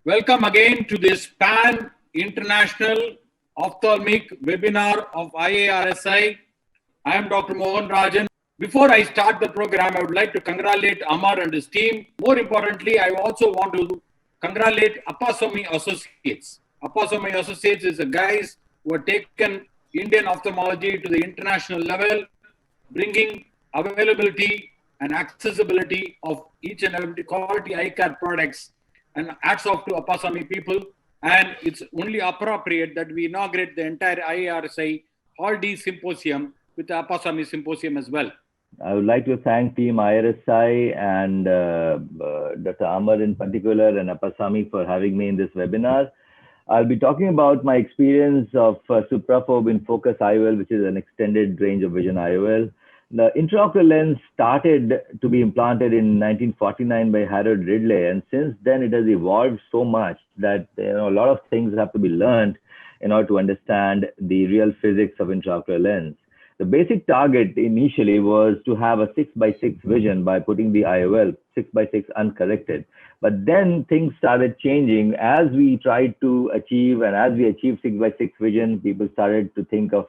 Welcome again to this pan-international ophthalmic webinar of IARSI. I am Dr. Mohan Rajan. Before I start the program, I would like to congratulate Amar and his team. More importantly, I also want to congratulate Appasamy Associates. Appasamy Associates is the guys who have taken Indian ophthalmology to the international level, bringing availability and accessibility of each and every quality eye care products. And hats off to Appasamy people. And it's only appropriate that we inaugurate the entire IARSI Hall D Symposium with the Appasamy Symposium as well. I would like to thank Team IRSI and Dr. Amar in particular and Appasamy for having me in this webinar. I'll be talking about my experience of Suprafob in Focus IOL, which is an extended range of vision IOL. The intraocular lens started to be implanted in 1949 by Harold Ridley, and since then it has evolved so much that a lot of things have to be learned in order to understand the real physics of intraocular lens. The basic target initially was to have a 6x6 vision by putting the IOL 6x6 uncorrected. But then things started changing as we tried to achieve, and as we achieved 6x6 vision, people started to think of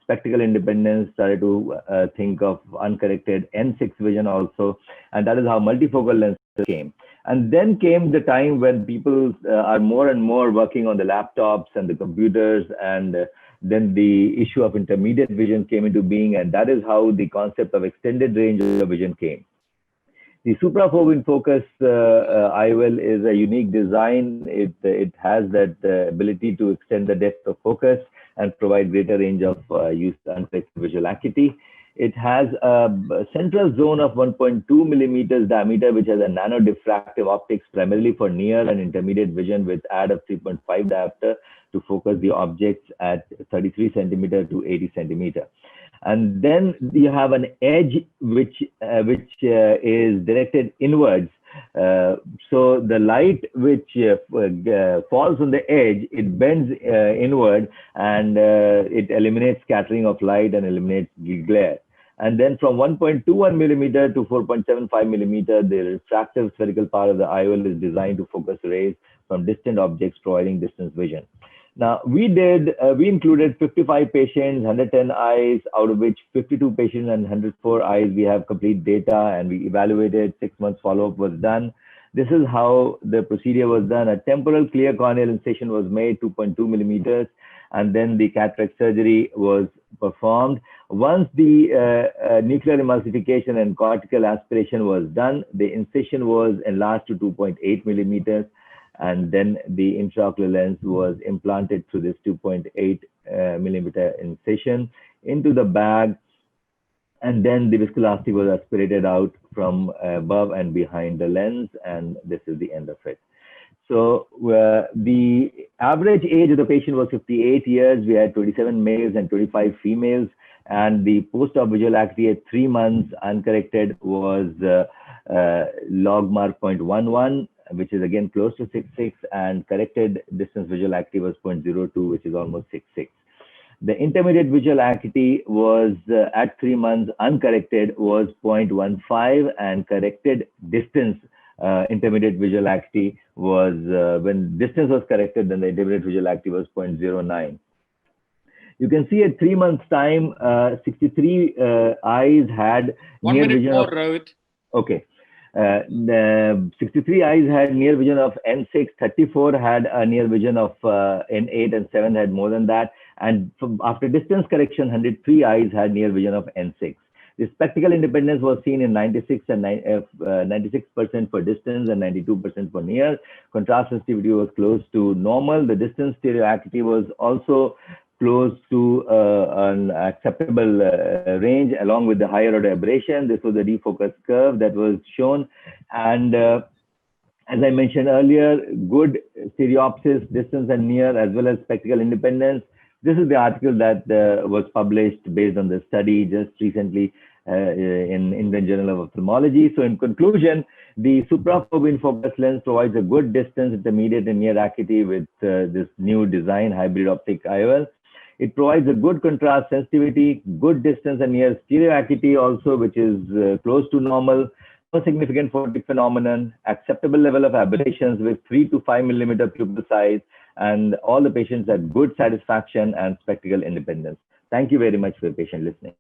spectacle independence, started to think of uncorrected N6 vision also. And that is how multifocal lenses came. And then came the time when people are more and more working on the laptops and the computers, and then the issue of intermediate vision came into being, and that is how the concept of extended range of vision came. The Suprafob in Focus IOL is a unique design. It has that ability to extend the depth of focus and provide greater range of use and visual acuity. It has a central zone of 1.2 millimeters diameter, which has a nano diffractive optics primarily for near and intermediate vision with add of 3.5 diopter to focus the objects at 33 centimeter to 80 centimeter. And then you have an edge which is directed inwards. So the light which falls on the edge, it bends inward, and it eliminates scattering of light and eliminates glare. And then from 1.21 millimeter to 4.75 millimeter, the refractive spherical part of the IOL is designed to focus rays from distant objects, providing distance vision. Now, we included 55 patients, 110 eyes, out of which 52 patients and 104 eyes, we have complete data, and we evaluated. 6 months follow-up was done. This is how the procedure was done. A temporal clear corneal incision was made, 2.2 millimeters, and then the cataract surgery was performed. Once the nuclear emulsification and cortical aspiration was done, the incision was enlarged to 2.8 millimeters. And then the intraocular lens was implanted through this 2.8 millimeter incision into the bag. And then the viscoelastic was aspirated out from above and behind the lens. And this is the end of it. So the average age of the patient was 58 years. We had 27 males and 25 females. And the post-op visual acuity at 3 months uncorrected was log mark 0.11. Which is again close to 6.6, and corrected distance visual acuity was 0.02, which is almost 6.6. The intermediate visual acuity was at 3 months uncorrected was 0.15, and corrected distance intermediate visual acuity was when distance was corrected, then the intermediate visual acuity was 0.09. You can see at 3 months time, 63 eyes had 1 near minute vision more, of, Rohit. Okay. The 63 eyes had near vision of N6, 34 had a near vision of N8, and 7 had more than that. And after distance correction, 103 eyes had near vision of N6. The spectacle independence was seen in 96% for distance and 92% for near. Contrast sensitivity was close to normal. The distance stereo acuity was also close to an acceptable range, along with the higher order aberration. This was the defocus curve that was shown. And as I mentioned earlier, good stereopsis, distance and near, as well as spectacle independence. This is the article that was published based on the study just recently in Indian Journal of Ophthalmology. So in conclusion, the Suprafob in Focus lens provides a good distance, intermediate and near acuity with this new design, hybrid optic IOL. It provides a good contrast sensitivity, good distance and near stereo acuity also, which is close to normal. no significant photic phenomenon, acceptable level of aberrations with 3 to 5 millimeter pupil size, and all the patients had good satisfaction and spectacle independence. Thank you very much for your patient listening.